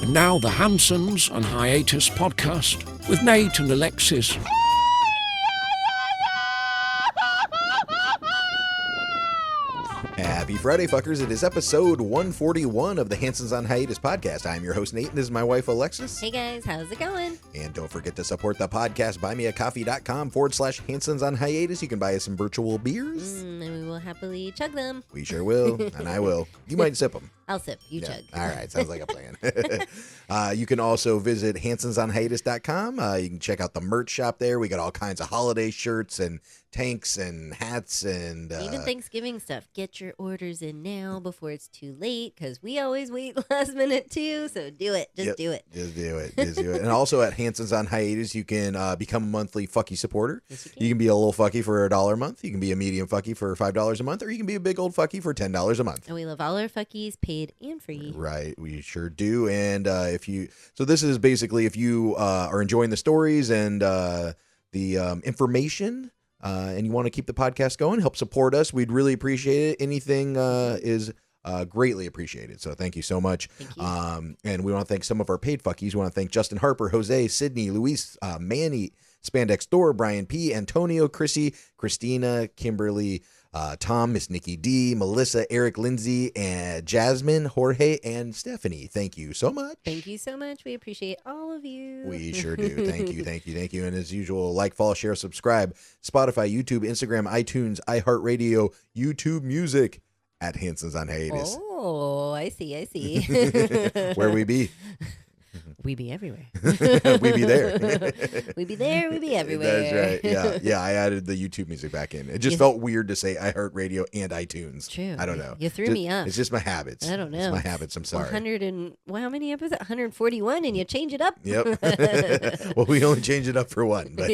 And now the Hansons and Hiatus podcast with Nate and Alexis. Happy Friday, fuckers. It is episode 141 of the Hansons on Hiatus podcast. I'm your host, Nate, and this is my wife, Alexis. Hey guys, how's it going? And don't forget to support the podcast. buymeacoffee.com/Hansons on Hiatus. You can buy us some virtual beers. And we will happily chug them. We sure will, and I will. You might sip them. I'll sip, you chug. All right, sounds like a plan. You can also visit hansonsonhiatus.com. You can check out the merch shop there. We got all kinds of holiday shirts and tanks and hats and even Thanksgiving stuff. Get your orders in now before it's too late, because we always wait last minute too. So do it. Just do it. Just do it. And also at Hansons on Hiatus, you can become a monthly fucky supporter. Yes, you can be a little fucky for $1 a month. You can be a medium fucky for $5 a month, or you can be a big old fucky for $10 a month. And we love all our fuckies, paid and free. Right, we sure do. And so this is basically if you are enjoying the stories and the information. And you want to keep the podcast going, help support us. We'd really appreciate it. Anything is greatly appreciated. So thank you so much. Thank you. And we want to thank some of our paid fuckies. We want to thank Justin Harper, Jose, Sydney, Luis, Manny, Spandex Door, Brian P, Antonio, Chrissy, Christina, Kimberly, Tom, Miss Nikki D, Melissa, Eric, Lindsay, and Jasmine, Jorge, and Stephanie. Thank you so much. Thank you so much. We appreciate all of you. We sure do. Thank you, thank you, thank you. And as usual, like, follow, share, subscribe. Spotify, YouTube, Instagram, iTunes, iHeartRadio, YouTube Music at Hansons on Hiatus. Oh, I see. Where we be? We be everywhere. We be there. We be there. We be everywhere. That's right. Yeah. I added the YouTube music back in. It just felt weird to say iHeartRadio and iTunes. True. I don't know. You threw me up. It's just my habits. I don't know. It's my habits. I'm sorry. 100 and how many episodes? 141, and you change it up. Yep. Well, we only changed it up for one. But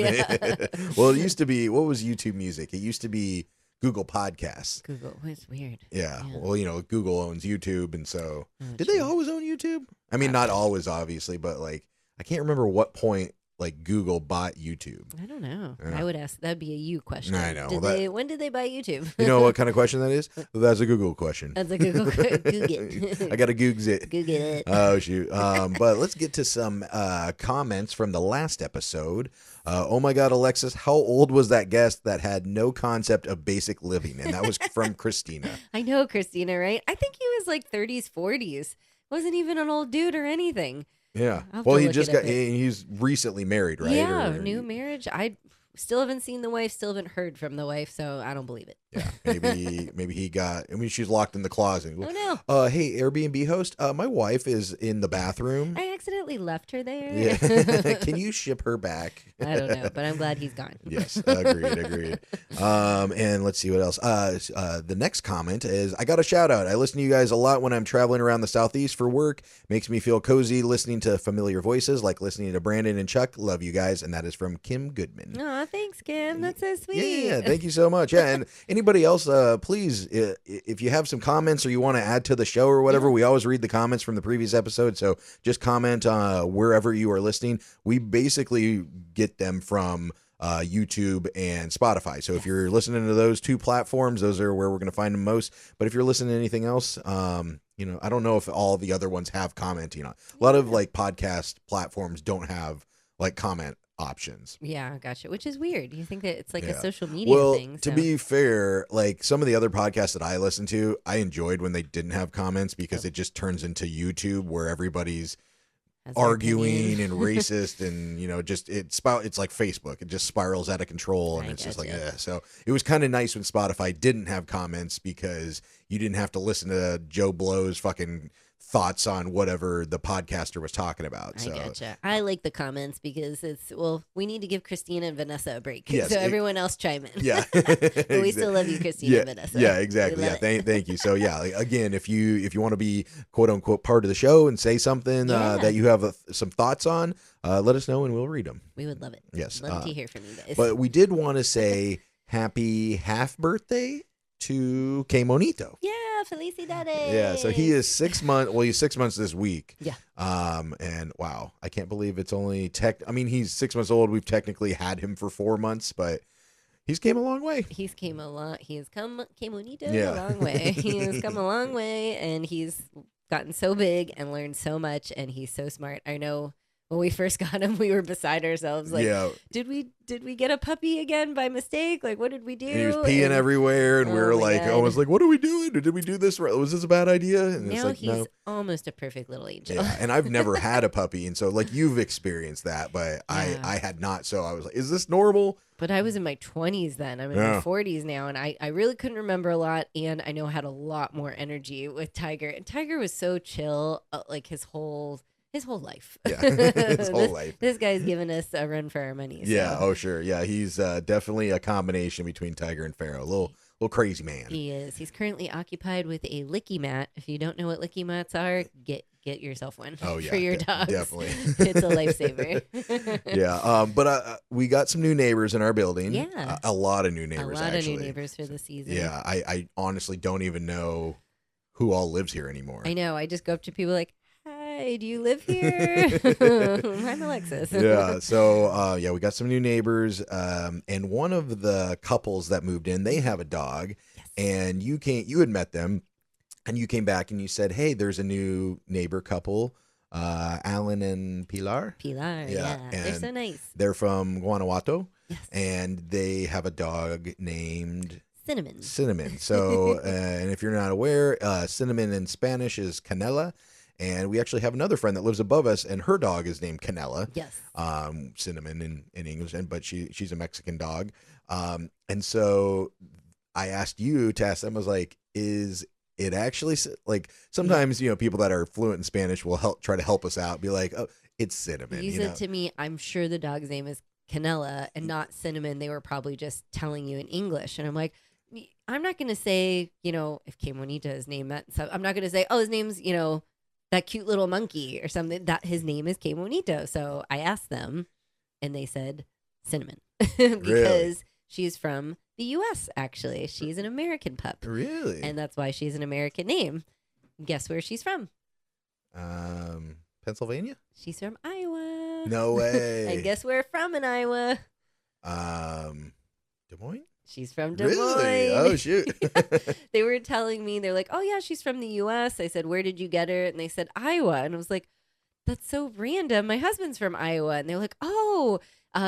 well, it used to be, what was YouTube music? It used to be Google Podcasts. Google. It's weird. Yeah. Well, Google owns YouTube, and so did true. they always own YouTube? I mean, not always, obviously, but like I can't remember what point like Google bought YouTube. I don't know. Yeah. I would ask. That'd be a you question. I know. When did they buy YouTube? You know what kind of question that is? That's a Google question. That's a Google. Google. I got to Google it. Google it. Oh, shoot. But let's get to some comments from the last episode. Oh my God, Alexis, how old was that guest that had no concept of basic living? And that was from Christina. I know, Christina, right? I think he was like 30s, 40s. Wasn't even an old dude or anything. Yeah. I'll have Well, to he look just it got, up. he's recently married, right? Yeah, Or- new marriage. I still haven't seen the wife, still haven't heard from the wife, so I don't believe it. Yeah. Maybe he got, I mean, she's locked in the closet. Oh, no. Hey, Airbnb host, my wife is in the bathroom. I accidentally left her there. Yeah. Can you ship her back? I don't know, but I'm glad he's gone. Yes, agreed. And let's see what else. The next comment is, I got a shout out. I listen to you guys a lot when I'm traveling around the Southeast for work. Makes me feel cozy listening to familiar voices, like listening to Brandon and Chuck. Love you guys. And that is from Kim Goodman. Aw, thanks, Kim. That's so sweet. Yeah, thank you so much. Yeah, and anybody else, please, if you have some comments or you want to add to the show or whatever, we always read the comments from the previous episode. So just comment wherever you are listening. We basically get them from YouTube and Spotify. So if you're listening to those two platforms, those are where we're going to find them most. But if you're listening to anything else, I don't know if all the other ones have commenting on. A lot of like podcast platforms don't have like comment options. Yeah, gotcha. Which is weird. You think that it's like a social media thing. Well, to be fair, like some of the other podcasts that I listen to, I enjoyed when they didn't have comments because it just turns into YouTube where everybody's arguing and racist and it's like Facebook. It just spirals out of control and it's just like so it was kind of nice when Spotify didn't have comments because you didn't have to listen to Joe Blow's fucking thoughts on whatever the podcaster was talking about. So. I gotcha. I like the comments because we need to give Christina and Vanessa a break. Yes, so everyone else chime in. Yeah. But we still love you, Christina and Vanessa. Yeah, exactly. Yeah, thank you. So yeah, like, again, if you want to be quote unquote part of the show and say something that you have some thoughts on, let us know and we'll read them. We would love it. Yes. Love to hear from you guys. But we did want to say happy half birthday to K Monito. Yeah, felicidades. Yeah, so he is 6 months. Well, he's 6 months this week. Yeah. And wow, I can't believe it's only he's 6 months old. We've technically had him for 4 months, but he's came a long way. He has come, K Monito, Yeah. a long way. He has come a long way, and he's gotten so big and learned so much, and he's so smart. I know when we first got him, we were beside ourselves. Like, did we get a puppy again by mistake? Like, what did we do? And he was peeing everywhere, and we were like, I was like, what are we doing? Did we do this right? Was this a bad idea? And now it's like, he's almost a perfect little angel. Yeah, and I've never had a puppy, and so like you've experienced that, but I had not. So I was like, is this normal? But I was in my 20s then. I'm in my 40s now, and I really couldn't remember a lot, and I know I had a lot more energy with Tiger. And Tiger was so chill, like his whole life. Yeah, his whole life. This guy's giving us a run for our money. So. Yeah, oh sure. Yeah, he's definitely a combination between Tiger and Pharaoh. A little crazy man. He is. He's currently occupied with a licky mat. If you don't know what licky mats are, get yourself one for your dogs. Definitely. It's a lifesaver. Yeah, but we got some new neighbors in our building. Yeah. A lot of new neighbors, A lot actually. of new neighbors for the season. Yeah, I honestly don't even know who all lives here anymore. I know. I just go up to people like, hi, do you live here? I'm Alexis. Yeah, so we got some new neighbors, and one of the couples that moved in, they have a dog, and you had met them, and you came back and you said, hey, there's a new neighbor couple, Alan and Pilar. Yeah. They're so nice. They're from Guanajuato, yes. And they have a dog named Cinnamon. So, and if you're not aware, cinnamon in Spanish is canela. And we actually have another friend that lives above us, and her dog is named Canela. Yes. Cinnamon in English, but she's a Mexican dog. And so I asked you to ask them, I was like, is it actually, like, sometimes, people that are fluent in Spanish will try to help us out, be like, oh, it's Cinnamon. You said to me, I'm sure the dog's name is Canela and not Cinnamon. They were probably just telling you in English. And I'm like, I'm not going to say, if Que Bonita is named that, so I'm not going to say, oh, his name's, that cute little monkey or something, that his name is Que Bonito. So I asked them, and they said Cinnamon because Really? she's from the U.S. Actually, she's an American pup. Really? And that's why she's an American name. Guess where she's from? Pennsylvania? She's from Iowa. No way. And guess where from in Iowa? Des Moines? She's from Des Moines. Really? Oh, shoot. They were telling me, they're like, oh, yeah, she's from the U.S. I said, where did you get her? And they said, Iowa. And I was like, that's so random. My husband's from Iowa. And they're like, oh,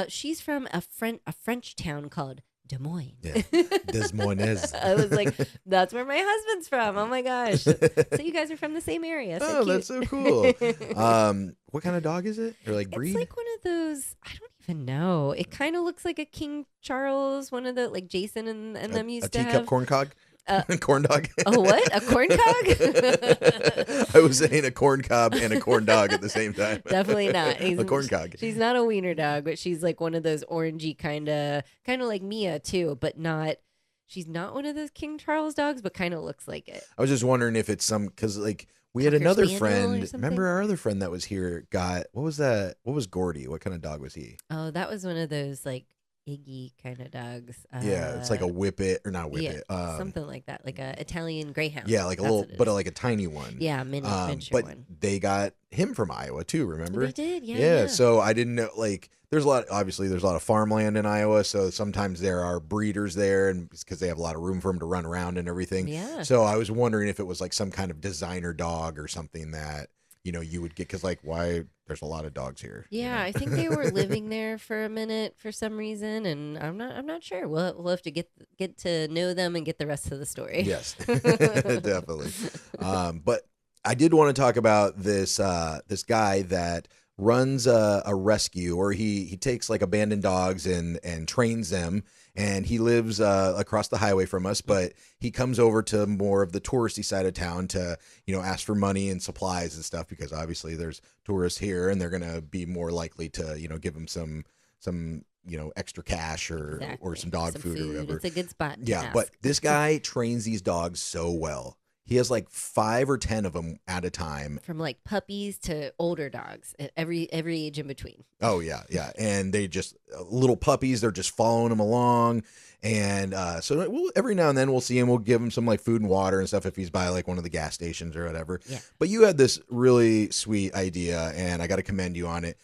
she's from a French town called Des Moines. Yeah. Des Moines. I was like, that's where my husband's from. Oh, my gosh. So you guys are from the same area. So Oh, cute. that's so cool. What kind of dog is it? Or like breed? It's like one of those, I don't even know. It kind of looks like a King Charles, one of the, like Jason and them used to have. A teacup corn cog? Corn dog? Oh, what? A corn cog? I was saying a corn cob and a corn dog at the same time. Definitely not. A corn cog. She's not a wiener dog, but she's like one of those orangey kind of like Mia too, but not. She's not one of those King Charles dogs, but kind of looks like it. I was just wondering if it's because like we had Cocker another Spaniel or friend. something? Remember our other friend that was here got, what was that? What was Gordy? What kind of dog was he? Oh, that was one of those like Iggy kind of dogs. Yeah, it's like a whippet or not yeah, whippet. something like that, like a Italian Greyhound. Yeah, like a That's little, what it but is. like a tiny one. Yeah, miniature but one. they got him from Iowa too. Remember? They did. Yeah. Yeah, so I didn't know, like, there's obviously there's a lot of farmland in Iowa, so sometimes there are breeders there, and because they have a lot of room for them to run around and everything. Yeah. So I was wondering if it was like some kind of designer dog or something that, you would get, because like, why, there's a lot of dogs here. Yeah, I think they were living there for a minute for some reason, and I'm not sure. We'll have to get to know them and get the rest of the story. Yes, definitely. But I did want to talk about this guy that runs a rescue, or he takes like abandoned dogs and trains them, and he lives across the highway from us, but he comes over to more of the touristy side of town to ask for money and supplies and stuff, because obviously there's tourists here and they're gonna be more likely to give him some extra cash or some dog food or whatever. It's a good spot to Yeah, ask. but this guy trains these dogs so well. He has like 5 or 10 of them at a time. From like puppies to older dogs, at every age in between. Oh yeah, and they just little puppies. They're just following him along, and so every now and then we'll see him. We'll give him some like food and water and stuff if he's by like one of the gas stations or whatever. Yeah. But you had this really sweet idea, and I got to commend you on it.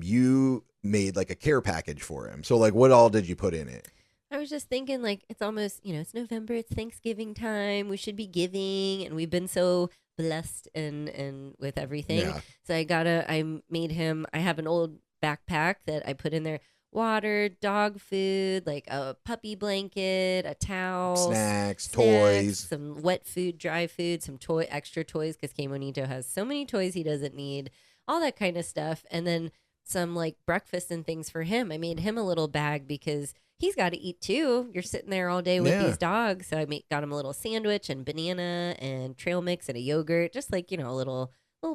You made like a care package for him. So like, what all did you put in it? I was just thinking, like, it's almost, it's November, it's Thanksgiving time. We should be giving, and we've been so blessed and with everything. Yeah. So I made him. I have an old backpack that I put in there. Water, dog food, like a puppy blanket, a towel, Snacks, toys. some wet food, dry food, some extra toys because Monito has so many toys he doesn't need, all that kind of stuff, and then some like breakfast and things for him. I made him a little bag because he's got to eat too. You're sitting there all day with these dogs, so got him a little sandwich and banana and trail mix and a yogurt, just like a little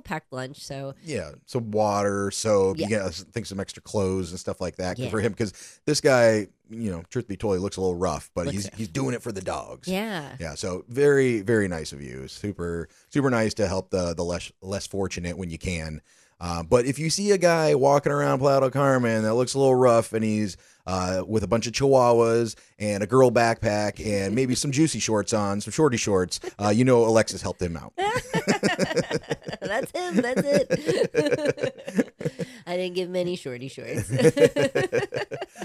packed lunch. So yeah, some water, soap. Yeah. You get, I think, some extra clothes and stuff like that Yeah. for him, because this guy, truth be told, he looks a little rough, but he's doing it for the dogs. Yeah. Yeah. So very, very nice of you. Super, super nice to help the less fortunate when you can. But if you see a guy walking around Playa del Carmen that looks a little rough and he's with a bunch of chihuahuas and a girl backpack and maybe some juicy shorts on, some shorty shorts, Alexis helped him out. That's him. That's it. I didn't give him any shorty shorts.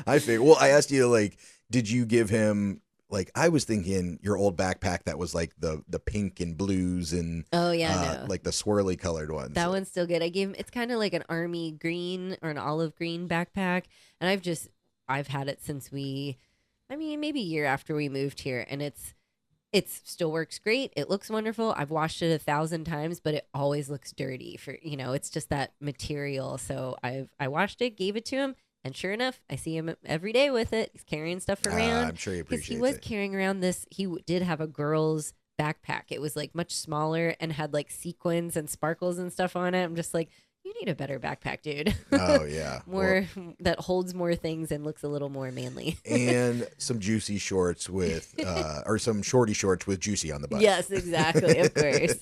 I figured. Well, I asked you, like, did you give him, like, I was thinking your old backpack that was like the pink and blues and Oh yeah, no. like the swirly colored ones. That one's still good. I gave him. It's kind of like an army green or an olive green backpack, and I've had it since maybe a year after we moved here, and it's still works great. It looks wonderful. I've washed it 1,000 times, but it always looks dirty. It's just that material. So I washed it, gave it to him. And sure enough, I see him every day with it. He's carrying stuff around. I'm sure he appreciates he was it. carrying around this. He did have a girl's backpack. It was like much smaller and had like sequins and sparkles and stuff on it. I'm just like, you need a better backpack, dude. Oh yeah, That holds more things and looks a little more manly. And some juicy shorts with, or some shorty shorts with juicy on the butt. Yes, exactly. Of course.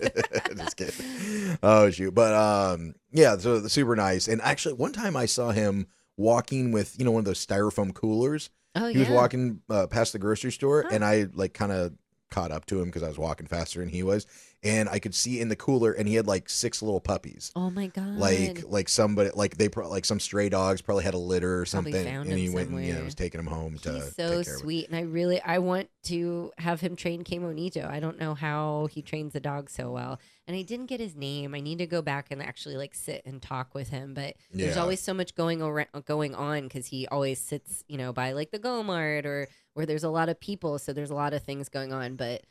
Just kidding. Oh shoot, but yeah, so super nice. And actually, one time I saw him walking with one of those styrofoam coolers. Oh, He was yeah. walking past the grocery store, and I like kind of caught up to him because I was walking faster than he was, and I could see in the cooler, and he had like 6 little puppies. Oh my god. Like somebody, like like some stray dogs probably had a litter or Probably something, found and he him went and somewhere. was taking them home to He's take so care of it. sweet, and I want to have him train Monito. I don't know how he trains the dog so well, and I didn't get his name. I need to go back and actually like sit and talk with him. But there's Yeah. always so much going on because he always sits, by like the Go Mart or where there's a lot of people, so there's a lot of things going on. But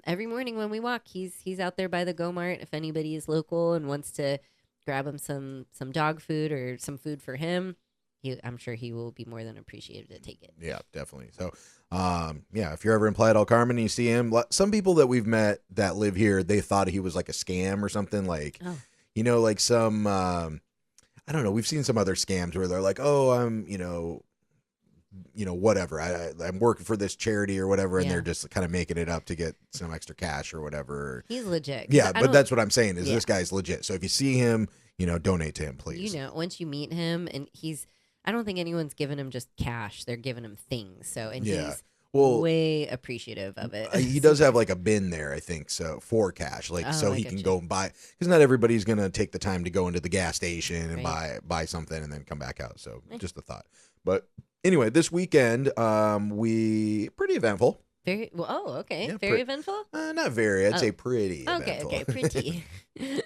every morning when we walk, he's out there by the Go Mart. If anybody is local and wants to grab him some dog food or some food for him, I'm sure he will be more than appreciative to take it. Yeah, definitely. So, yeah, if you're ever in Playa del Carmen and you see him, some people that we've met that live here, they thought he was like a scam or something. Like, like some, I don't know. We've seen some other scams where they're like, oh, I'm, whatever. I'm working for this charity or whatever, and Yeah. they're just kind of making it up to get some extra cash or whatever. He's legit. Yeah, I but don't- that's what I'm saying is Yeah. this guy's legit. So if you see him, donate to him, please. once you meet him, and I don't think anyone's given him just cash. They're giving him things. So, and Yeah. he's Well, way appreciative of it. he does have like a bin there, I think, so for cash, like Oh, so I he can getcha. go and buy, because not everybody's gonna take the time to go into the gas station and Right. buy something and then come back out. So Right. just a thought. But anyway, this weekend, we pretty eventful. Very well. Oh, okay. Yeah, Very eventful. Not very. I'd Oh. say pretty. Okay, eventful. okay, pretty.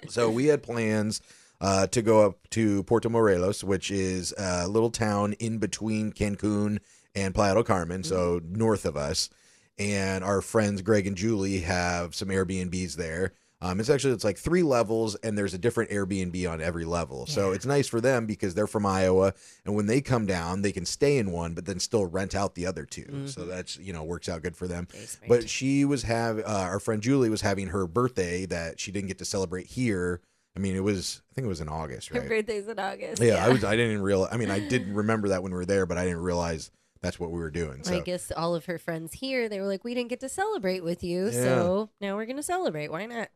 So we had plans to go up to Puerto Morelos, which is a little town in between Cancun and Playa del Carmen, so Mm-hmm. north of us. And our friends Greg and Julie have some Airbnbs there. It's like 3 levels, and there's a different Airbnb on every level. So Yeah. it's nice for them because they're from Iowa, and when they come down, they can stay in one, but then still rent out the other 2. So that's works out good for them. Very smart. But she was our friend Julie was having her birthday that she didn't get to celebrate here. I think it was in August, Her right? birthday's in August. Yeah, I didn't even realize. I did remember that when we were there, but I didn't realize that's what we were doing. I So guess all of her friends here, they were like, we didn't get to celebrate with you, Yeah. so now we're gonna celebrate. Why not?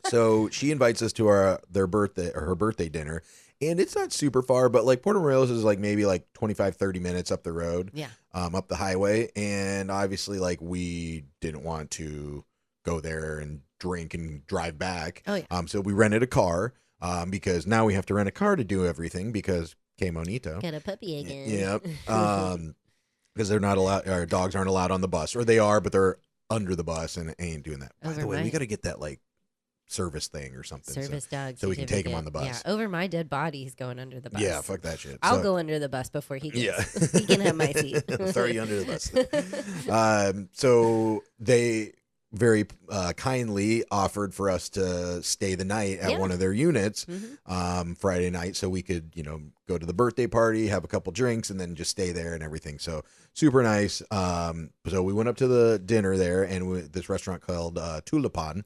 so she invites us to her birthday dinner, and it's not super far, but like Puerto Morelos is like maybe like 25-30 minutes up the road. Yeah. Up the highway, and obviously like we didn't want to go there and drink and drive back. Oh, yeah. So we rented a car because now we have to rent a car to do everything because Monito. Got a puppy again. Yep. Because they're not allowed, our dogs aren't allowed on the bus, or they are, but they're under the bus and ain't doing that. By the way, we Overnight. got to get that like service thing or something. Service dog. So we can take him on the bus. Yeah, over my dead body, he's going under the bus. Yeah, fuck that shit. I'll go under the bus before he gets. Yeah. He can have my seat. Throw you under the bus. So they very kindly offered for us to stay the night at one of their units Friday night, so we could, go to the birthday party, have a couple drinks, and then just stay there and everything. So super nice. So we went up to the dinner there, and this restaurant called Tulipan.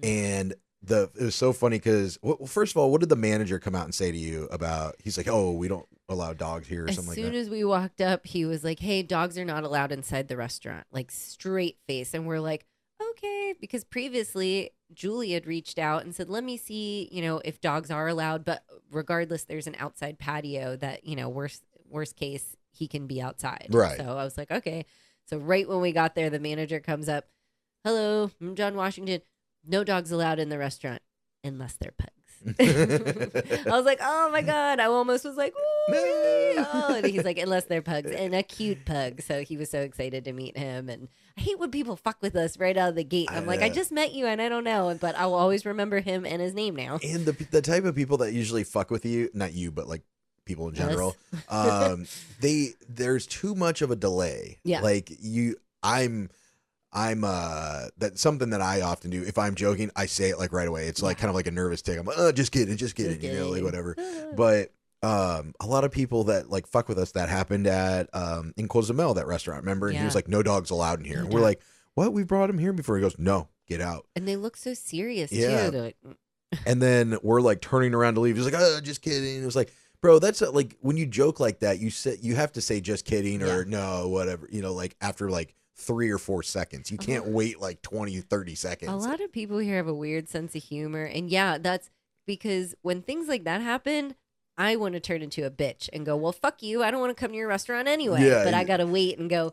And it was so funny because, well, first of all, what did the manager come out and say to you about? He's like, "Oh, we don't allow dogs here," or something like that. As soon as we walked up, he was like, "Hey, dogs are not allowed inside the restaurant," like straight face, and we're like, okay, because previously Julie had reached out and said, let me see, if dogs are allowed, but regardless, there's an outside patio that, worst case, he can be outside. Right. So I was like, okay. So right when we got there, the manager comes up, hello, I'm John Washington. No dogs allowed in the restaurant unless they're pugs. I was like, oh my God. I almost was like, no. Oh, and he's like, unless they're pugs, and a cute pug. So he was so excited to meet him. And I hate when people fuck with us right out of the gate. I'm like, I just met you and I don't know, but I'll always remember him and his name now. And the type of people that usually fuck with you, not you, but like people in general, there's too much of a delay. Yeah. Like that's something that I often do. If I'm joking, I say it like right away. It's like kind of like a nervous tick. I'm like, oh, just kidding, like whatever. But a lot of people that like fuck with us, that happened at in Cozumel, that restaurant, remember? And he was like, no dogs allowed in here. And we're like, what? We brought him here before. He goes, no, get out. And they look so serious too. Yeah. They're like, and then we're like turning around to leave. He's like, oh, just kidding. It was like, bro, that's like when you joke like that, you have to say just kidding or no, whatever, like after like 3 or 4 seconds. You can't wait like 20, 30 seconds. A lot of people here have a weird sense of humor. And yeah, that's because when things like that happen, I want to turn into a bitch and go, well, fuck you. I don't want to come to your restaurant anyway. Yeah, but I got to wait and go,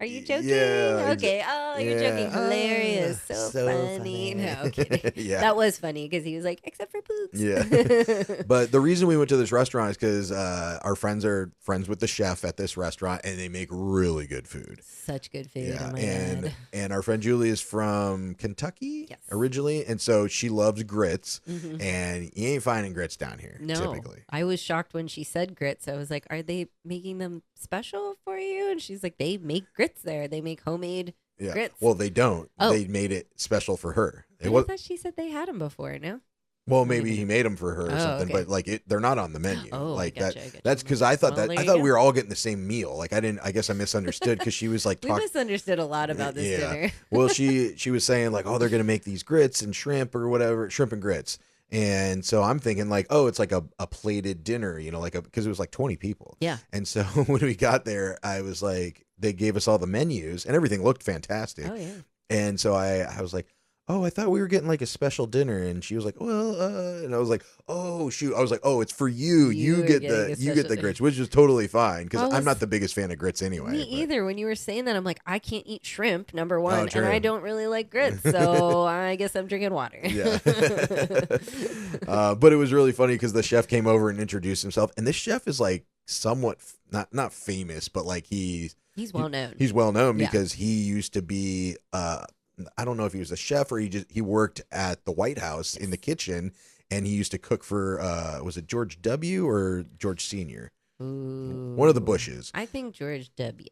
are you joking? Yeah, okay. Oh, you're joking. Hilarious. So funny. No, kidding. Yeah. That was funny because he was like, except for poops. Yeah. But the reason we went to this restaurant is because our friends are friends with the chef at this restaurant, and they make really good food. Such good food. Yeah. Oh my God. And our friend Julie is from Kentucky originally, and so she loves grits, and you ain't finding grits down here typically. I was shocked when she said grits. I was like, are they making them special for you? And she's like, they make grits there. They make homemade grits. Well, they don't. They made it special for her. I thought she said they had them before. No. Well, maybe he made them for her or something, but like they're not on the menu. Oh, like gotcha, that's because I thought we were all getting the same meal. Like I guess I misunderstood because she was like we misunderstood a lot about this dinner. Well, she was saying like, oh, they're gonna make these grits and shrimp or whatever, shrimp and grits. And so I'm thinking like, oh, it's like a plated dinner, because it was like 20 people. Yeah. And so when we got there, I was like, they gave us all the menus and everything looked fantastic. Oh, yeah. And so I was like, oh, I thought we were getting like a special dinner. And she was like, well, and I was like, oh, shoot. I was like, oh, it's for you. You get the grits, which is totally fine because I'm not the biggest fan of grits anyway. Me either. When you were saying that, I'm like, I can't eat shrimp, number one, and I don't really like grits. So I guess I'm drinking water. Yeah. But it was really funny because the chef came over and introduced himself. And this chef is like somewhat not famous, but like he's well known. He's well known because he used to be I don't know if he was a chef or he worked at the White House in the kitchen, and he used to cook for was it George W. or George Sr.? Ooh. One of the Bushes. I think George W.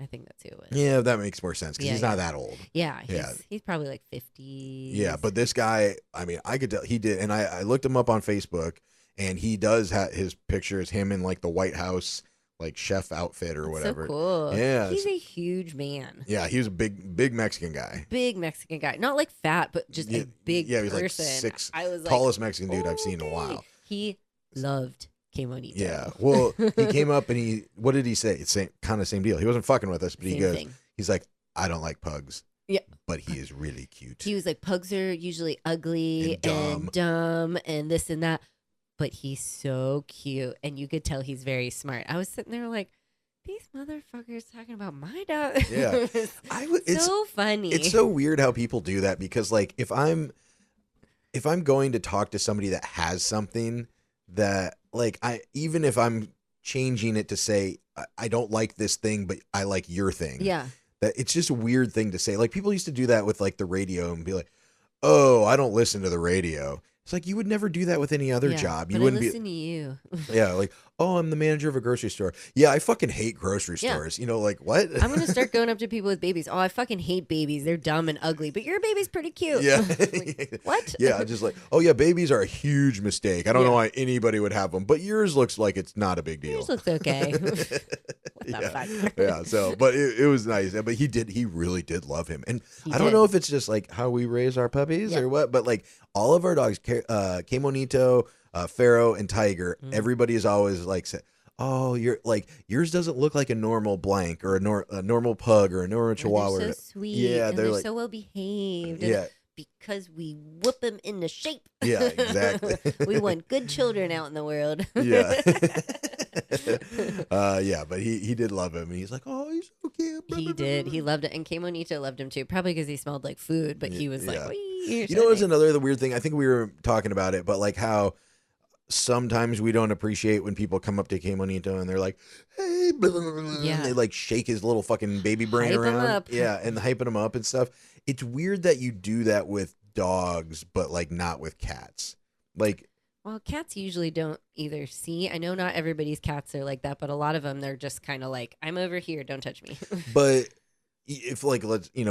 I think that's who it was. Yeah, that makes more sense because he's not that old. Yeah, he's probably like 50. Yeah, but this guy, I mean, I could tell he did, and I looked him up on Facebook, and he does have his pictures, him in like the White House like chef outfit or whatever. So cool. Yeah. He's a huge man. Yeah, he was a big Mexican guy. Big Mexican guy. Not like fat, but just a big person. Yeah, he was like six. I was tallest Mexican dude I've seen in a while. He loved Quemonito. Yeah. Well, he came up and what did he say? It's kind of same deal. He wasn't fucking with us, but he's like, I don't like pugs. Yeah. But he is really cute. He was like, pugs are usually ugly and dumb and this and that. But he's so cute, and you could tell he's very smart. I was sitting there like, these motherfuckers talking about my dog. Yeah, it's so funny. It's so weird how people do that because, like, if I'm going to talk to somebody that has something that, like, even if I'm changing it to say I don't like this thing, but I like your thing. Yeah, that it's just a weird thing to say. Like people used to do that with like the radio and be like, oh, I don't listen to the radio. It's like, you would never do that with any other job. You but wouldn't I listen to you. Yeah, like, oh, I'm the manager of a grocery store. Yeah, I fucking hate grocery stores. You know, like, what? I'm going to start going up to people with babies. Oh, I fucking hate babies. They're dumb and ugly, but your baby's pretty cute. Yeah. Like, what? Yeah, just like, oh, yeah, babies are a huge mistake. I don't know why anybody would have them, but yours looks like it's not a big deal. Yours looks okay. What the fuck? Yeah, so, but it was nice. But he really did love him. And I don't did. know if it's just like how we raise our puppies or what, but like all of our dogs, Que Monito, Pharaoh, and Tiger, everybody is always like, oh, you're like, yours doesn't look like a normal blank or a normal pug or a normal chihuahua. They're so sweet. Yeah, and they're like, so well behaved. Yeah. Because we whoop them into shape. Yeah, exactly. We want good children out in the world. Yeah. Yeah, but he did love him. And he's like, oh, he's so cute. He did. He loved it. And Que Monito loved him too. Probably because he smelled like food, but he was like, wee, you know what's the weird thing? I think we were talking about it, but like how sometimes we don't appreciate when people come up to Que Monito and they're like, hey, blah, blah, blah, blah, and they like shake his little fucking baby brain Hype him around. up. Yeah, and hyping him up and stuff. It's weird that you do that with dogs, but like not with cats. Like, well, cats usually don't either see. I know not everybody's cats are like that, but a lot of them, they're just kind of like, I'm over here, don't touch me. But if like,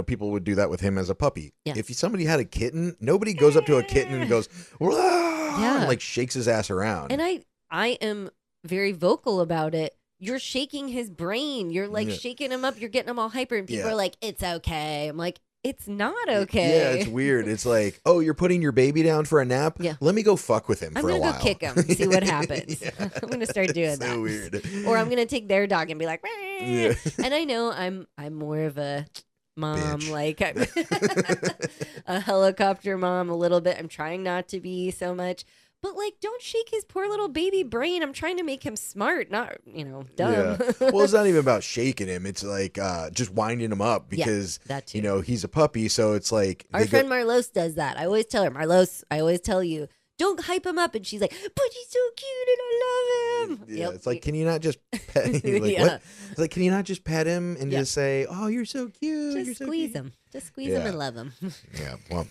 people would do that with him as a puppy. Yeah. If somebody had a kitten, nobody goes up to a kitten and goes, and like shakes his ass around. And I am very vocal about it. You're shaking his brain. You're like shaking him up. You're getting him all hyper. And people are like, it's okay. I'm like, it's not okay. Yeah, it's weird. It's like, oh, you're putting your baby down for a nap? Yeah. Let me go fuck with him for a while. I'm going to go kick him, see what happens. I'm going to start doing that. So weird. Or I'm going to take their dog and be like, yeah. And I know I'm more of a mom, Bitch. like I'm a helicopter mom a little bit. I'm trying not to be so much. But, like, don't shake his poor little baby brain. I'm trying to make him smart, not, dumb. Yeah. Well, it's not even about shaking him. It's like just winding him up because, that too. He's a puppy. So it's like. Our friend Marlos does that. I always tell her, Marlos, I always tell you, don't hype him up. And she's like, but he's so cute and I love him. Yeah, it's like, can you not just pet him? Like, what? It's like, can you not just pet him and just say, oh, you're so cute. Just you're so squeeze cute. him. Just squeeze him and love him. Yeah, well.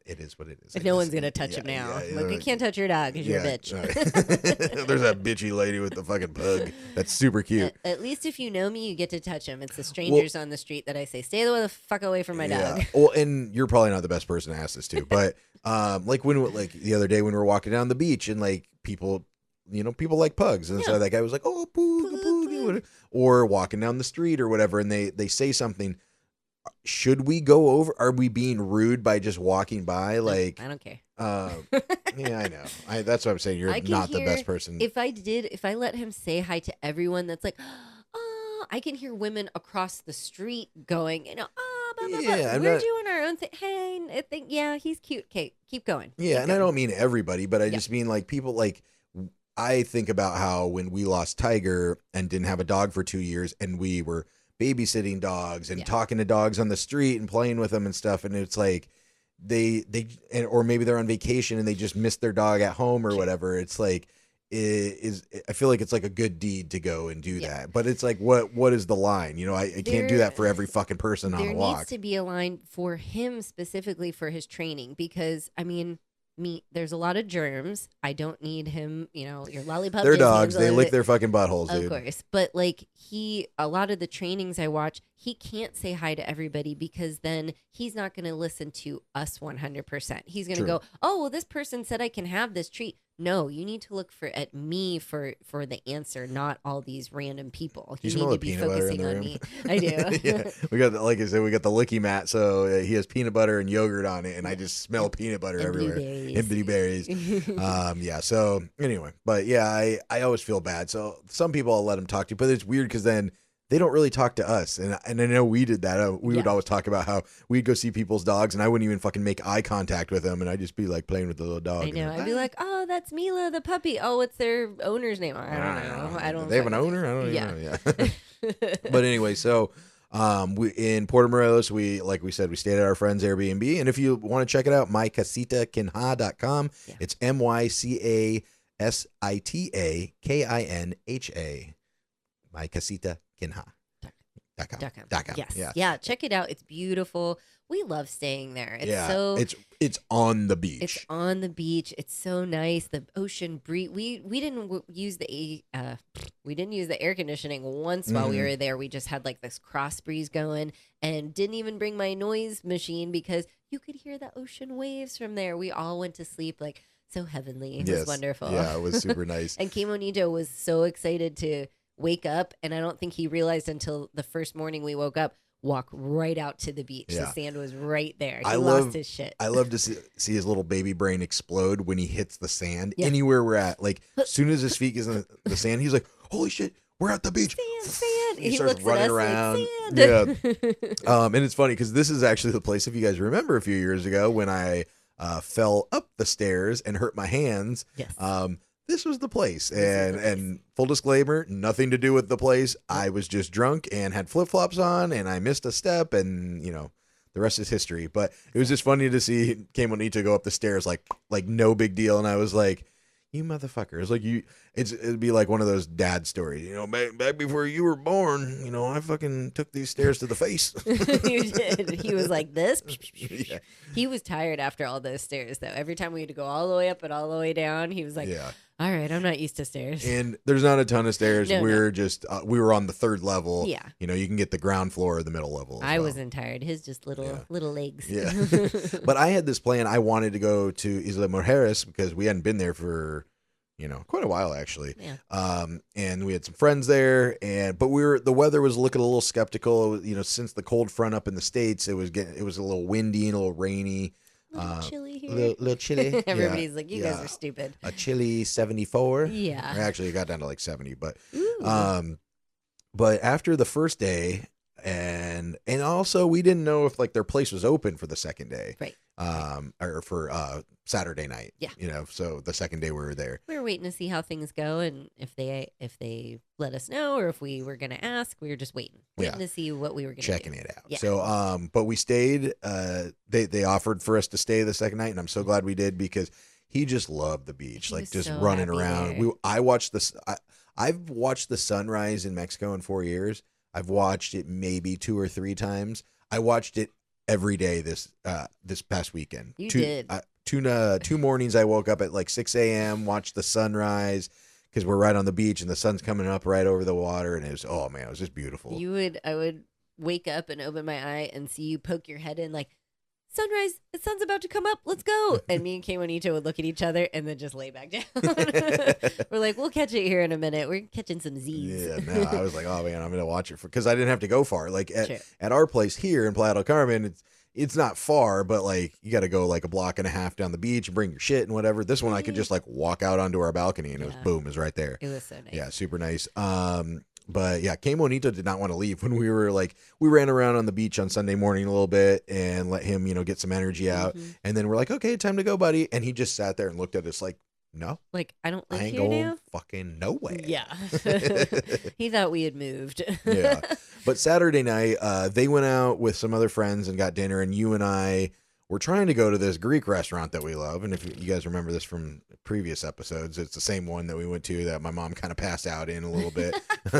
It is what it is. If no one's going to touch him now. Like, you can't touch your dog because you're a bitch. Right. There's that bitchy lady with the fucking pug. That's super cute. At least if you know me, you get to touch him. It's the strangers on the street that I say, stay the fuck away from my dog. Well, and you're probably not the best person to ask this to, but like the other day when we were walking down the beach and like people like pugs. And so that guy was like, oh, poo. Or walking down the street or whatever. And they say something. Should we go over? Are we being rude by just walking by? Like, I don't care. Yeah, I know. That's what I'm saying. You're not the best person. If I let him say hi to everyone that's like, oh, I can hear women across the street going, blah, blah, blah. We're doing our own thing. Hey, I think, he's cute. Okay, keep going. Yeah, and I don't mean everybody, but I just mean like people like, I think about how when we lost Tiger and didn't have a dog for 2 years and we were babysitting dogs and talking to dogs on the street and playing with them and stuff. And it's like or maybe they're on vacation and they just missed their dog at home or whatever. It's like, I feel like it's like a good deed to go and do that. But it's like, what is the line? I can't do that for every fucking person on a walk. There needs to be a line for him specifically for his training because, there's a lot of germs. I don't need him, your lollipop. They're dogs. They lick their fucking buttholes, dude. Of course. But like a lot of the trainings I watch, he can't say hi to everybody because then he's not going to listen to us 100%. He's going to go, oh, well, this person said I can have this treat. No, you need to look at me for the answer, not all these random people. You need to be focusing on me. I do. Yeah. We got, like I said, we got the licky mat, so he has peanut butter and yogurt on it, and I just smell peanut butter everywhere. And blueberries. So anyway, but I always feel bad. So some people I'll let him talk to, but it's weird because then they don't really talk to us. And I know we did that. We would always talk about how we'd go see people's dogs and I wouldn't even fucking make eye contact with them. And I'd just be like playing with the little dog. I know. I'd be like, oh, that's Mila, the puppy. Oh, what's their owner's name? I don't know. I don't They have an owner? I don't even know. Yeah. But anyway, so we in Puerto Morelos, like we said, we stayed at our friend's Airbnb. And if you want to check it out, mycasitakinha.com. Yeah. It's MyCasitaKinha. MyCasitaKinha.com. Yes. Yeah. Check it out. It's beautiful. We love staying there. It's yeah, so it's on the beach. it's on the beach. It's so nice. The ocean breeze. We didn't use we didn't use the air conditioning once while we were there. We just had like this cross breeze going, and didn't even bring my noise machine because you could hear the ocean waves from there. We all went to sleep like so heavenly. It was wonderful. Yeah, it was super nice. And Kimonito was so excited to wake up, and I don't think he realized until the first morning we woke up, walk right out to the beach. Yeah. The sand was right there. He love lost his shit. I love to see his little baby brain explode when he hits the sand. Yeah. Anywhere we're at, like as soon as his feet gets in the sand, he's like, "Holy shit, we're at the beach!" Sand. He He starts looks running at us around. like, sand. And it's funny because this is actually the place. If you guys remember a few years ago when I fell up the stairs and hurt my hands. Yes. This was the place. is the place. And full disclaimer, nothing to do with the place. I was just drunk and had flip-flops on and I missed a step and, the rest is history. But it was just funny to see Kemonito go up the stairs like no big deal. And I was like, you motherfuckers. Like it'd be like one of those dad stories, back before you were born, I fucking took these stairs to the face. You did. He was like this. Yeah. He was tired after all those stairs, though. Every time we had to go all the way up and all the way down, he was like, Yeah. all right, I'm not used to stairs. And there's not a ton of stairs. No, We're just we were on the third level. Yeah. You can get the ground floor or the middle level. I wasn't tired. His just little legs. Yeah. But I had this plan. I wanted to go to Isla Mujeres because we hadn't been there for quite a while actually. Yeah. And we had some friends there, but the weather was looking a little skeptical. Since the cold front up in the States, it was a little windy and a little rainy. A little chilly here. Little chilly. Everybody's like, you guys are stupid. A chilly 74. Yeah. Actually, it got down to like 70, but Ooh. but after the first day, and also we didn't know if like their place was open for the second day, Right. Or for Saturday night. Yeah. So the second day we were there. We were waiting to see how things go, and if they let us know, or if we were going to ask. We were just waiting to see what we were going to do. Checking it out. Yeah. So but we stayed. They offered for us to stay the second night, and I'm so glad we did because he just loved the beach, He like was just so running happy around. there. I watched this. I've watched the sunrise in Mexico in 4 years. I've watched it maybe 2 or 3 times. I watched it every day this past weekend. You did. 2 mornings I woke up at like 6 a.m., watched the sunrise because we're right on the beach and the sun's coming up right over the water, and it was just beautiful. I would wake up and open my eye and see you poke your head in like, sunrise, the sun's about to come up, let's go. And me and Kemonito would look at each other and then just lay back down. We're like, we'll catch it here in a minute. We're catching some Z's. Yeah, no, I was like, oh man, I'm gonna watch it because I didn't have to go far. Like Sure. at our place here in Playa del Carmen, it's not far, but like you got to go like a block and a half down the beach and bring your shit and whatever. This one I could just like walk out onto our balcony and it was right there. It was so nice. Yeah, super nice. But yeah, Kemonito did not want to leave when we ran around on the beach on Sunday morning a little bit and let him, get some energy out. Mhm. And then we're like, okay, time to go, buddy. And he just sat there and looked at us like, no, Like, I don't live I ain't here going now. fucking nowhere. Yeah. He thought we had moved. Yeah. But Saturday night, they went out with some other friends and got dinner, and you and I were trying to go to this Greek restaurant that we love. And if you guys remember this from previous episodes, it's the same one that we went to that my mom kind of passed out in a little bit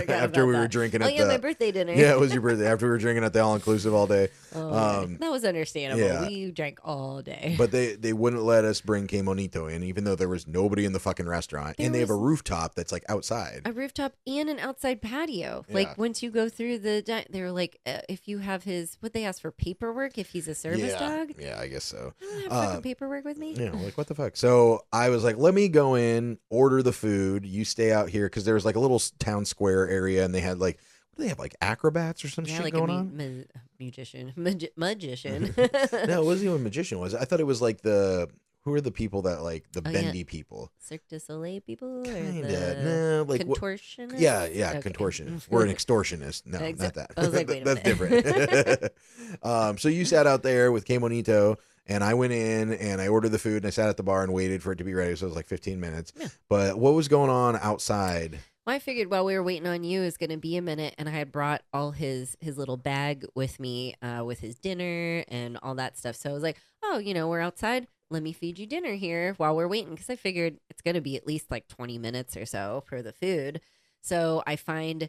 after we were drinking at my birthday dinner. Yeah, it was your birthday. After we were drinking at the all-inclusive all day. That was understandable. yeah. We drank all day. But they wouldn't let us bring Kemonito in, even though there was nobody in the fucking restaurant. There and they have a was- rooftop that's like outside. A rooftop and an outside patio. Yeah. Like once you go through they were like, if you have what they ask for paperwork, if he's a service dog. Yeah, I guess so. I don't have fucking paperwork with me. Yeah, like what the fuck? So I was like, let me go in, order the food. You stay out here because there was like a little town square area, and they had like, what do they have, like acrobats or some shit like going a on? magician. Magician. No, it wasn't even a magician. Was it? I thought it was like who are the people that like the bendy people? Cirque du Soleil people? Kinda. No, like contortionists? Yeah, Okay. contortionist or an extortionist. No, not that. I was like, wait a That's minute. different. So you sat out there with Kemonito, and I went in and I ordered the food, and I sat at the bar and waited for it to be ready. So it was like 15 minutes. Yeah. But what was going on outside? Well, I figured while we were waiting on you, it was going to be a minute, and I had brought all his little bag with me with his dinner and all that stuff. So I was like, oh, we're outside. Let me feed you dinner here while we're waiting, because I figured it's going to be at least like 20 minutes or so for the food. So I find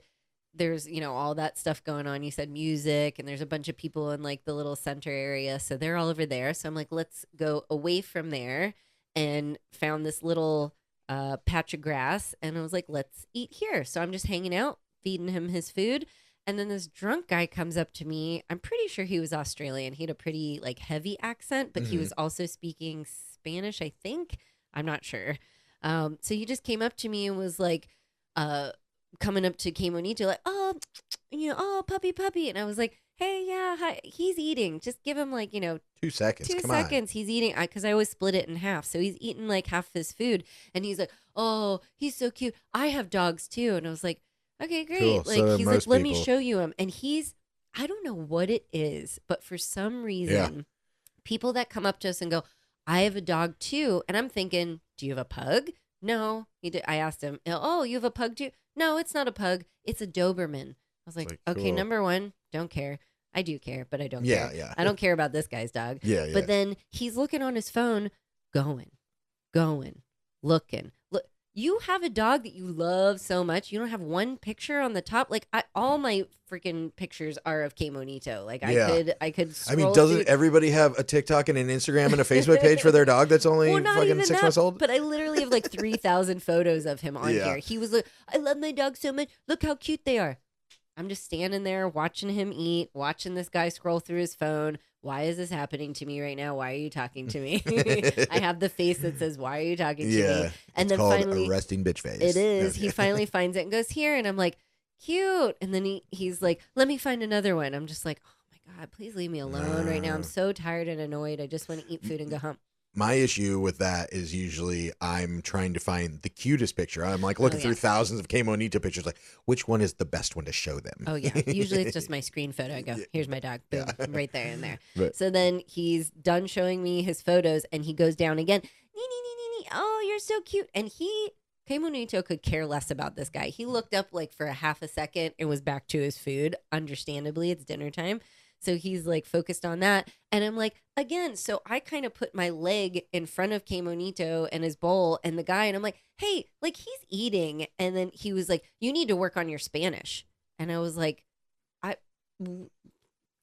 there's, all that stuff going on. You said music, and there's a bunch of people in like the little center area. So they're all over there. So I'm like, let's go away from there, and found this little patch of grass. And I was like, let's eat here. So I'm just hanging out, feeding him his food. And then this drunk guy comes up to me. I'm pretty sure he was Australian. He had a pretty like heavy accent, but he was also speaking Spanish, I think. I'm not sure. So he just came up to me and was like, coming up to Qué Bonito, like, oh, oh, puppy. And I was like, hey, yeah, hi. He's eating. Just give him like, 2 seconds. 2 Come seconds. He's eating, because I always split it in half. So he's eating like half his food. And he's like, oh, he's so cute. I have dogs too. And I was like, okay, great. Cool. Like, So he's like, let me people- show you him. And I don't know what it is, but for some reason, people that come up to us and go, I have a dog too. And I'm thinking, do you have a pug? No. I asked him, oh, you have a pug too? No, it's not a pug. It's a Doberman. I was like, okay, cool. number one, don't care. I do care, but I don't care. Yeah. I don't care about this guy's dog. Yeah. But then he's looking on his phone, going, looking. Look, you have a dog that you love so much. You don't have one picture on the top. Like all my freaking pictures are of Qué Bonito. Like I could. I mean, scroll doesn't through- everybody have a TikTok and an Instagram and a Facebook page for their dog that's only Well, not fucking even 6 that, months old? but I literally have like 3,000 photos of him on Yeah. here. He was like, I love my dog so much. Look how cute they are. I'm just standing there watching him eat, watching this guy scroll through his phone. Why is this happening to me right now? Why are you talking to me? I have the face that says, why are you talking to me? And it's then called finally, a resting bitch face. it is. Okay. He finally finds it and goes, here. And I'm like, cute. And then he's like, let me find another one. I'm just like, oh my God, please leave me alone right now. I'm so tired and annoyed. I just want to eat food and go home. My issue with that is usually I'm trying to find the cutest picture. I'm like looking through thousands of Qué Bonito pictures, like which one is the best one to show them? Oh, yeah. Usually it's just my screen photo. I go, here's my dog. Boom, Yeah. right there and there. Right. So then he's done showing me his photos and he goes down again. Nee. Oh, you're so cute. And Qué Bonito could care less about this guy. He looked up like for a half a second and was back to his food. Understandably, it's dinner time. So he's like focused on that. And I'm like, again, so I kind of put my leg in front of Qué Bonito and his bowl and the guy. And I'm like, hey, like he's eating. And then he was like, you need to work on your Spanish. And I was like,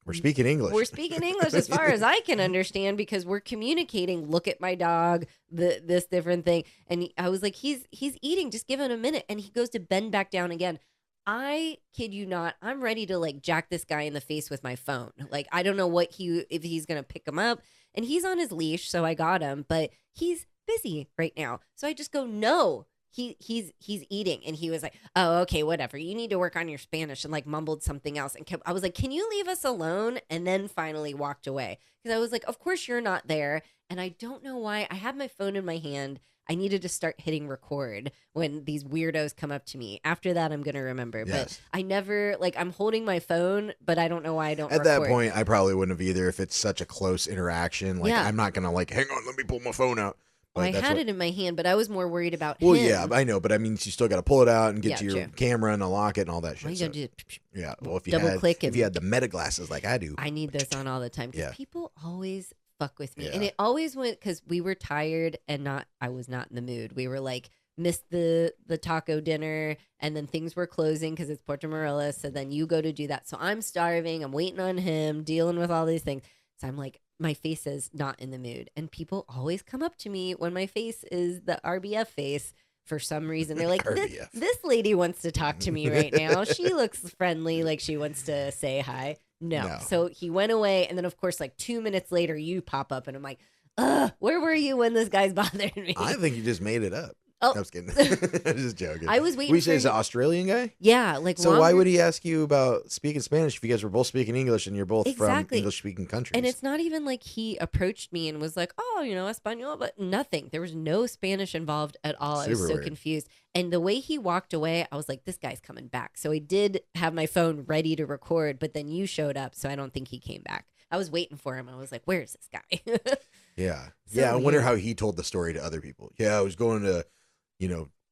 We're speaking English. We're speaking English as far as I can understand because we're communicating. Look at my dog, this different thing. And I was like, he's eating. Just give him a minute. And he goes to bend back down again. I kid you not. I'm ready to like jack this guy in the face with my phone. Like, I don't know if he's going to pick him up, and he's on his leash. So I got him, but he's busy right now. So I just go, no, he's eating. And he was like, oh, okay, whatever. You need to work on your Spanish, and like mumbled something else. And I was like, can you leave us alone? And then finally walked away. Cause I was like, of course you're not there. And I don't know why. I had my phone in my hand. I needed to start hitting record when these weirdos come up to me. After that, I'm going to remember. Yes. But I never, like, I'm holding my phone, but I don't know why I don't At record. that point, I probably wouldn't have either if it's such a close interaction. Like, Yeah. I'm not going to, like, hang on, let me pull my phone out. Well, I But that's had what- it in my hand, but I was more worried about Well, him. yeah, I know, but I mean, you still got to pull it out and get Yeah, to your true. camera and unlock it and all that All shit. you gotta So, do, yeah, well, if you double had, click if and- you had the meta glasses like I do, I need this on all the time because Yeah. people always fuck with me. Yeah. And it always went because we were tired and I was not in the mood. We were like, missed the taco dinner, and then things were closing because it's Puerto Morelos. So then you go to do that. So I'm starving. I'm waiting on him, dealing with all these things. So I'm like, my face is not in the mood. And people always come up to me when my face is the RBF face. For some reason, they're like, RBF. this lady wants to talk to me right now. She looks friendly, like she wants to say hi. No. So he went away. And then, of course, like 2 minutes later, you pop up and I'm like, where were you when this guy's bothering me? I think you just made it up. Oh. I'm just kidding. I'm just joking. I was waiting We say for he's an Australian guy? Yeah. Like, So why would he ask you about speaking Spanish if you guys were both speaking English and you're both Exactly. from English-speaking countries? And it's not even like he approached me and was like, oh, Espanol, but nothing. There was no Spanish involved at all. I was Super so weird. confused. And the way he walked away, I was like, this guy's coming back. So I did have my phone ready to record, but then you showed up. So I don't think he came back. I was waiting for him. I was like, where's this guy? Yeah. So Yeah, I wonder weird. how he told the story to other people. Yeah, I was going to,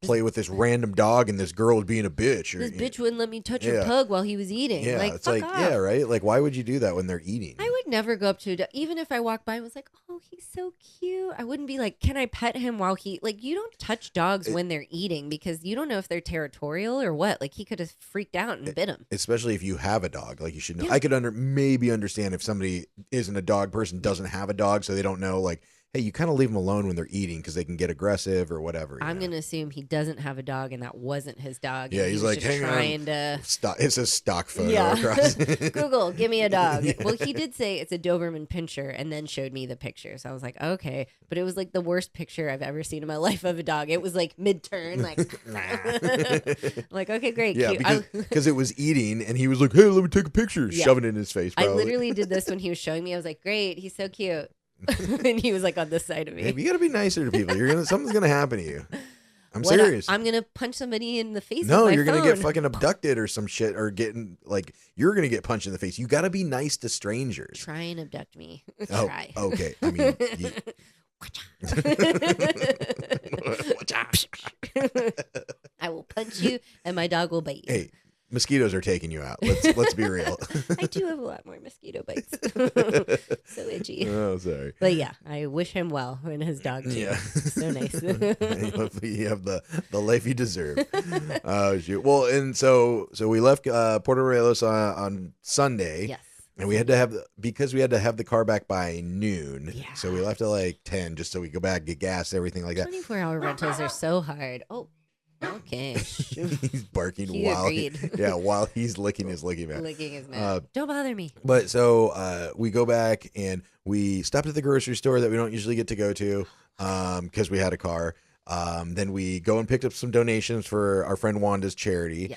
play with this random dog and this girl was being a bitch. Or, This bitch wouldn't let me touch her Yeah. pug while he was eating. Yeah, like, it's fuck like, off. yeah, right? Like, why would you do that when they're eating? I would would never go up to a dog. Even if I walked by and was like, oh, he's so cute. I wouldn't be like, can I pet him while you don't touch dogs when they're eating because you don't know if they're territorial or what. Like, he could have freaked out and bit him. Especially if you have a dog. Like, you should know. Yeah. I could maybe understand if somebody isn't a dog person, doesn't have a dog, so they don't know, like, hey, you kind of leave them alone when they're eating because they can get aggressive or whatever. I'm going to assume he doesn't have a dog and that wasn't his dog. Yeah, and he's was like, just hang trying on. to... It says stock photo Yeah. across. Google, give me a dog. Yeah. Well, he did say it's a Doberman Pinscher and then showed me the picture. So I was like, okay. But it was like the worst picture I've ever seen in my life of a dog. It was like mid-turn, like, like, okay, great. Yeah, cute. because it was eating and he was like, hey, let me take a picture, Yeah. shoving it in his face. I Probably. literally did this when he was showing me. I was like, great, he's so cute. And he was like on this side of me. Hey, you got to be nicer to people. Something's going to happen to you. I'm What, serious. I'm going to punch somebody in the face No, with my you're going to get phone. fucking abducted or some shit, or you're going to get punched in the face. You got to be nice to strangers. Try and abduct me. Oh, Try. okay. I mean, I will punch you and my dog will bite you. hey, mosquitoes are taking you out. Let's be real. I do have a lot more mosquito bites. So itchy. Oh, sorry. But yeah, I wish him well and his dog too. Yeah. So nice. Hopefully you have the life you deserve. Oh, shoot. Well, and so we left Puerto Morelos on Sunday. Yes. And we had to have because we had to have the car back by noon. Yeah. So we left at like 10 just so we go back, get gas, everything like that. 24-hour rentals are so hard. Oh, okay. He's barking He while agreed. while he's licking his licking mat. Licking his mouth. Don't bother me. But so we go back and we stopped at the grocery store that we don't usually get to go to because we had a car. Then we go and picked up some donations for our friend Wanda's charity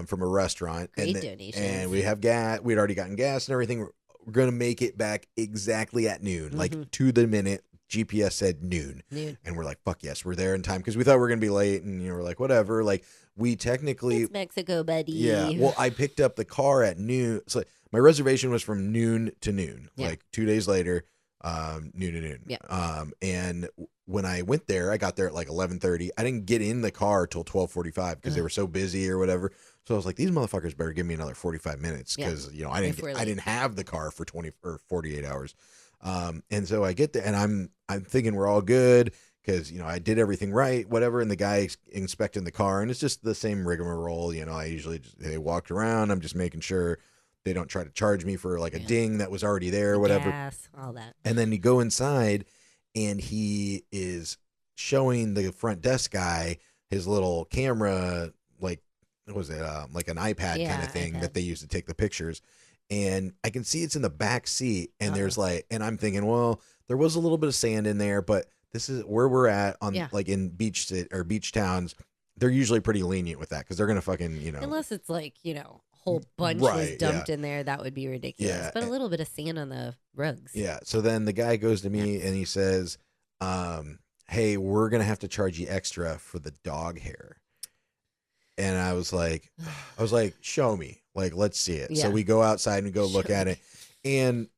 from a restaurant. Great and donations. And we have gas. We'd already gotten gas and everything. We're going to make it back exactly at noon, like to the minute. GPS said noon. And we're like, fuck yes, we're there in time because we thought we were going to be late. And we're like, whatever. Like, we technically. It's Mexico, buddy. Yeah. Well, I picked up the car at noon. So my reservation was from noon to noon, like 2 days later, noon to noon. Yeah. And when I went there, I got there at like 11:30. I didn't get in the car till 12:45 because they were so busy or whatever. So I was like, these motherfuckers better give me another 45 minutes because I didn't have the car for 20 or 48 hours. And so I get there and I'm thinking we're all good because I did everything right, whatever. And the guy inspecting the car, and it's just the same rigmarole. I usually they walked around. I'm just making sure they don't try to charge me for like a ding that was already there or whatever. Gas, all that. And then you go inside and he is showing the front desk guy his little camera, like, what was it? Like an iPad kind of thing that they use to take the pictures. And I can see it's in the back seat. And there's and I'm thinking, well, there was a little bit of sand in there, but this is where we're at on like in beach towns. They're usually pretty lenient with that because they're going to fucking, Unless it's like, whole bunch was dumped in there, that would be ridiculous. Yeah. But a little bit of sand on the rugs. Yeah. So then the guy goes to me and he says, hey, we're going to have to charge you extra for the dog hair. And I was like, show me, like, let's see it. Yeah. So we go outside and we go look at it. And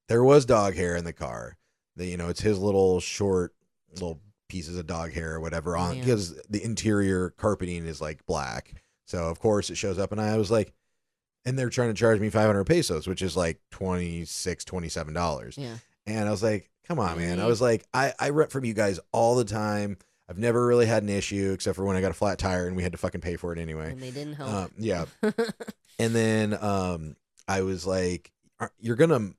there was dog hair in the car. It's his little short little pieces of dog hair or whatever on because the interior carpeting is like black. So of course it shows up and I was like, and they're trying to charge me 500 pesos, which is like $27. Yeah. And I was like, come on, man. I was like, I rent from you guys all the time. I've never really had an issue except for when I got a flat tire and we had to fucking pay for it anyway. And they didn't help. Yeah. And then I was like, you're gonna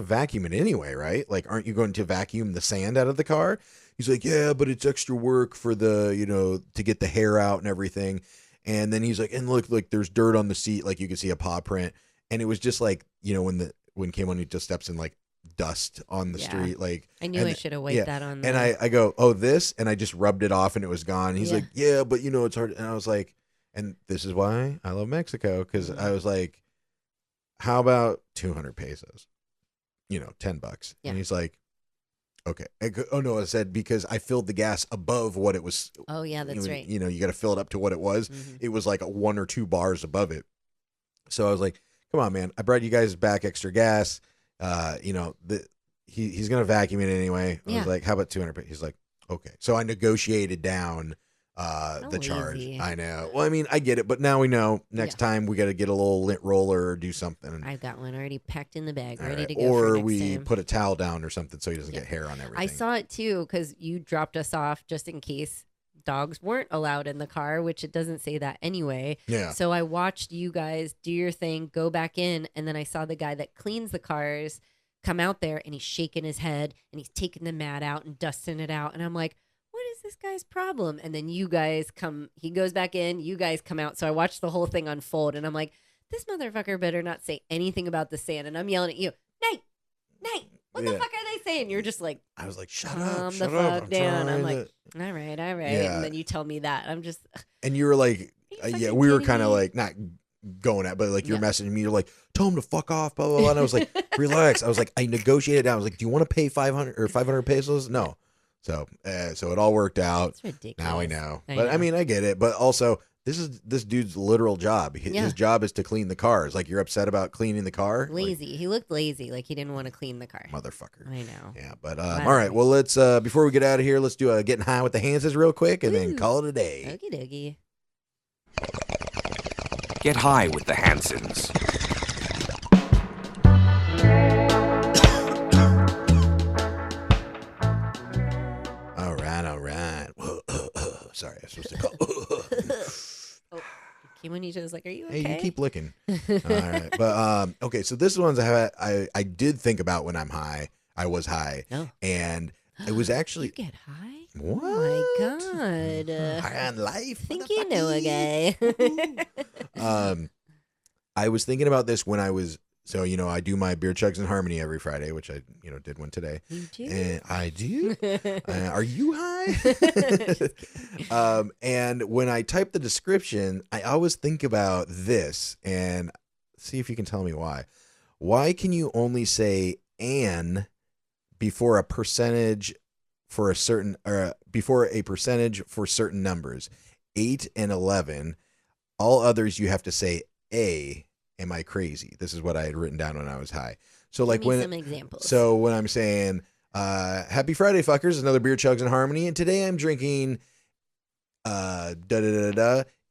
vacuum it anyway, right? Like, aren't you going to vacuum the sand out of the car? He's like, yeah, but it's extra work for the, to get the hair out and everything. And then he's like, and look, there's dirt on the seat, like you can see a paw print. And it was just like, when K1 just steps in like dust on the street, like I knew I should have wiped that on. And I go, oh, this, and I just rubbed it off and it was gone. And he's like, yeah, but it's hard. And I was like, and this is why I love Mexico, because I was like, how about 200 pesos? $10. Yeah. And he's like, okay. I said, because I filled the gas above what it was. Oh yeah, that's right. You got to fill it up to what it was. It was like 1 or 2 bars above it. So I was like, come on, man. I brought you guys back extra gas. He's going to vacuum it anyway. I was like, how about 200? He's like, okay. So I negotiated down the charge. lazy. I know. Well, I mean, I get it, but now we know next time we got to get a little lint roller or do something. I've got one already packed in the bag, All ready right. to go. Or for next we time. put a towel down or something so he doesn't get hair on everything. I saw it too because you dropped us off just in case dogs weren't allowed in the car, which it doesn't say that anyway. Yeah. So I watched you guys do your thing, go back in, and then I saw the guy that cleans the cars come out there and he's shaking his head and he's taking the mat out and dusting it out. And I'm like, what is this guy's problem? And then you guys come, he goes back in, you guys come out. So I watched the whole thing unfold and I'm like, this motherfucker better not say anything about the sand. And I'm yelling at you, Nate, what the fuck are they saying? You're just like, I was like, shut calm up, the shut fuck up. down. I'm trying like, all right. Yeah. And then you tell me that. I'm just, and you were like, Are you yeah, fucking we were kidding kind of me? like, not going at, but like you're Yeah. messaging me. You're like, tell him to fuck off, blah, blah, blah. And I was like, relax. I was like, I negotiated down. I was like, do you want to pay 500 or 500 pesos? No. So it all worked out. it's ridiculous. Now I know. I But I know. mean, I get it. But also, this is this dude's literal job. His Yeah. job is to clean the cars. Like, you're upset about cleaning the car? Lazy. He looked lazy, like he didn't want to clean the car. Like, motherfucker. I know. Yeah, but Wow. all right. Well, let's before we get out of here, let's do a getting high with the Hansons real quick, and then Woo. call it a day. Okie dokie. Get high with the Hansons. All right. Sorry, I was supposed to call. Oh, Kimonita was like, "Are you okay?" Hey, you keep licking. All right, but okay. So this one's I did think about when I'm high. I was high, Oh. and it was actually You get high? what? Oh my god. High on life. I think you know a guy. I was thinking about this when I was I do my beer chugs in harmony every Friday, which I did one today. You do? And I do. Are you high? And when I type the description, I always think about this and see if you can tell me why. Why can you only say "an" before a percentage for a certain before a percentage for certain numbers? 8 and 11. All others you have to say "a." Am I crazy? This is what I had written down when I was high. So like Give me when some examples. so when I'm saying happy Friday, fuckers, another beer chugs in harmony, and today I'm drinking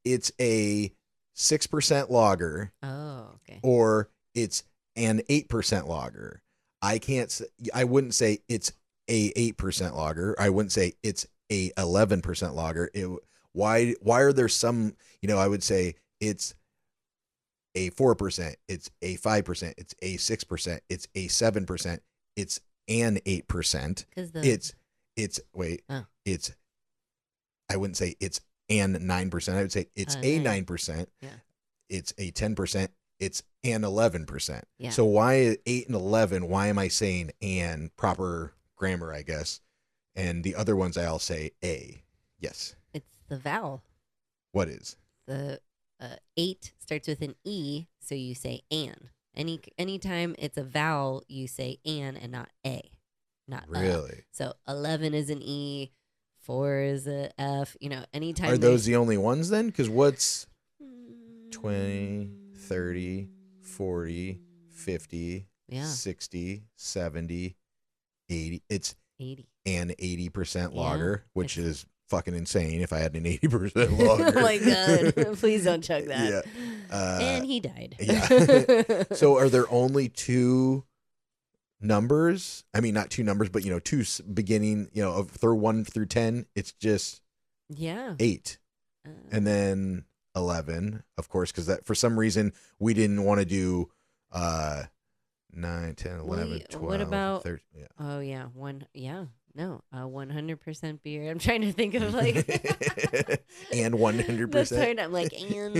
it's a 6% lager, Oh, okay. or it's an 8% lager. I wouldn't say it's a 8% lager. I wouldn't say it's a 11% lager. Why are there some, I would say it's a 4%, it's a 5%, it's a 6%, it's a 7%, it's an 8%. It's I wouldn't say it's an 9%. I would say it's a 9%. Yeah. It's a 10%. It's an 11%. Yeah. So why 8 and 11? Why am I saying "an"? Proper grammar, I guess. And the other ones I'll say "a." Yes. It's the vowel. What is? The 8 starts with an E, so you say "an." Anytime it's a vowel, you say "an" and not "a," not Really? So 11 is an E, 4 is a F. Anytime. Are those the only ones then? Because what's there's- 20, 30, 40, 50, Yeah. 60, 70, 80. It's 80. an 80% Yeah, lager, which it's- is fucking insane if I had an 80% lager. Oh my god! Please don't chug that. Yeah. And he died. Yeah. So are there only two numbers? I mean, not two numbers, but two beginning, through 1 through 10. It's just yeah. 8. And then 11, of course, because that for some reason we didn't want to do 9, 10, 11, 12. What about 13, yeah. Oh yeah, 100% beer. I'm trying to think of like And That's 100%. right. I'm like, and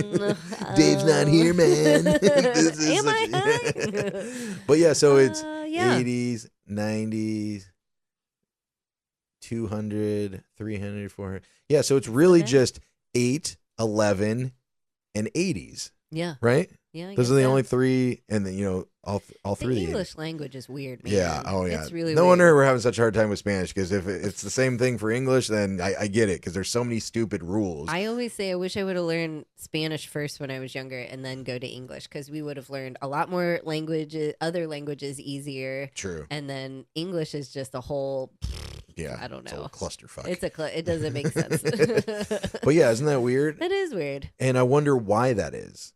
Dave's not here, man. This is Am I such- high? But yeah, so it's yeah. 80s, 90s, 200, 300, 400. Yeah, so it's really Okay. just 8, 11, and 80s, Yeah. right? Yeah. I Those guess are the so. only three, and then all The three. English language is weird, man. Yeah. Oh yeah. It's really no weird. wonder we're having such a hard time with Spanish, because if it's the same thing for English, then I get it, because there's so many stupid rules. I always say I wish I would have learned Spanish first when I was younger and then go to English, because we would have learned a lot more languages, other languages easier. True. And then English is just a whole Yeah, I don't it's a know. little clusterfuck. It doesn't make sense. But yeah, isn't that weird? It is weird. And I wonder why that is.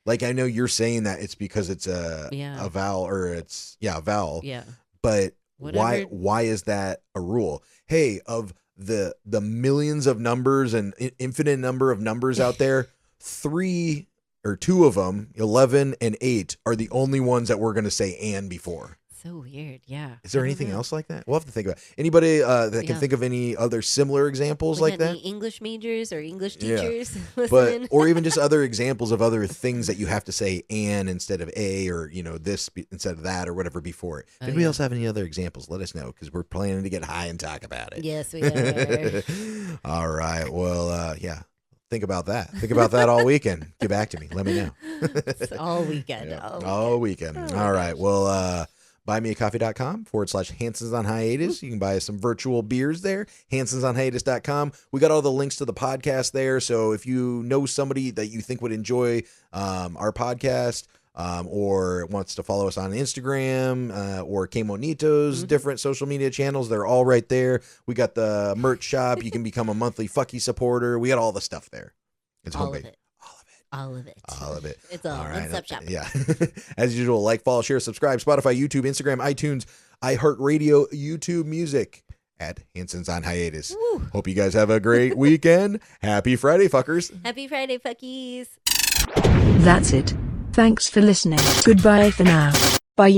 Like, I know you're saying that it's because it's a vowel, or it's a vowel. Yeah. But Whatever. why is that a rule? Hey, of the millions of numbers and infinite number of numbers out there, 3 or 2 of them, 11 and 8, are the only ones that we're going to say "and" before. So weird. Yeah. Is there anything else like that? We'll have to think about it. Anybody that can think of any other similar examples like that? Any English majors or English Yeah. teachers But listening? or even just other examples of other things that you have to say "and" instead of "a," or this instead of that, or whatever before it. If anybody else have any other examples, let us know, because we're planning to get high and talk about it. Yes, we are. All right. Well, yeah. Think about that. Think about that all weekend. Get back to me. Let me know. It's all weekend. Yeah, All weekend. Oh, All right. gosh. Well, buymeacoffee.com/Hansons on Hiatus. You can buy us some virtual beers there. HansonsOnHiatus.com. We got all the links to the podcast there. So if you know somebody that you think would enjoy our podcast, or wants to follow us on Instagram, or Que Monitos, different social media channels, they're all right there. We got the merch shop. You can become a monthly Fucky supporter. We got all the stuff there. It's All homemade. of it. All of it. All of it. It's all right. one-stop shop. Yeah. As usual, like, follow, share, subscribe, Spotify, YouTube, Instagram, iTunes, iHeartRadio, YouTube Music at Hansons on Hiatus. Woo. Hope you guys have a great weekend. Happy Friday, fuckers. Happy Friday, fuckies. That's it. Thanks for listening. Goodbye for now. Bye.